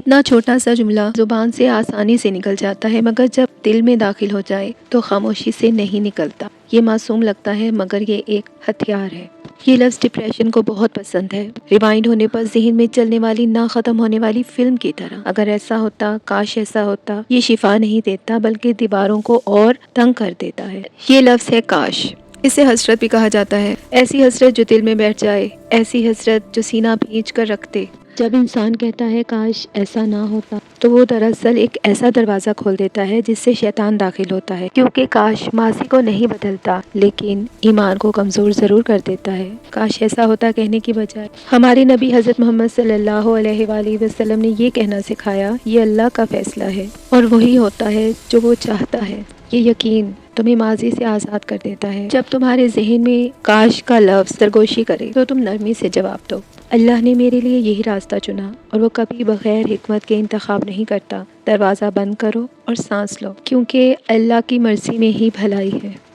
اتنا چھوٹا سا جملہ زبان سے آسانی سے نکل جاتا ہے، مگر جب دل میں داخل ہو جائے تو خاموشی سے نہیں نکلتا۔ یہ معصوم لگتا ہے مگر یہ ایک ہتھیار ہے۔ یہ لفظ ڈپریشن کو بہت پسند ہے، ریوائنڈ ہونے پر ذہن میں چلنے والی نہ ختم ہونے والی فلم کی طرح۔ اگر ایسا ہوتا، کاش ایسا ہوتا۔ یہ شفا نہیں دیتا بلکہ دیواروں کو اور تنگ کر دیتا ہے۔ یہ لفظ ہے کاش۔ اسے حسرت بھی کہا جاتا ہے، ایسی حسرت جو دل میں بیٹھ جائے، ایسی حسرت جو سینہ بھینچ کر رکھ دے۔ جب انسان کہتا ہے کاش ایسا نہ ہوتا تو وہ دراصل ایک ایسا دروازہ کھول دیتا ہے جس سے شیطان داخل ہوتا ہے، کیونکہ کاش ماضی کو نہیں بدلتا لیکن ایمان کو کمزور ضرور کر دیتا ہے۔ کاش ایسا ہوتا کہنے کی بجائے ہمارے نبی حضرت محمد صلی اللہ علیہ وآلہ وسلم نے یہ کہنا سکھایا، یہ اللہ کا فیصلہ ہے اور وہی ہوتا ہے جو وہ چاہتا ہے۔ یہ یقین تمہیں ماضی سے آزاد کر دیتا ہے۔ جب تمہارے ذہن میں کاش کا لفظ سرگوشی کرے تو تم نرمی سے جواب دو، اللہ نے میرے لیے یہی راستہ چنا اور وہ کبھی بغیر حکمت کے انتخاب نہیں کرتا۔ دروازہ بند کرو اور سانس لو، کیونکہ اللہ کی مرضی میں ہی بھلائی ہے۔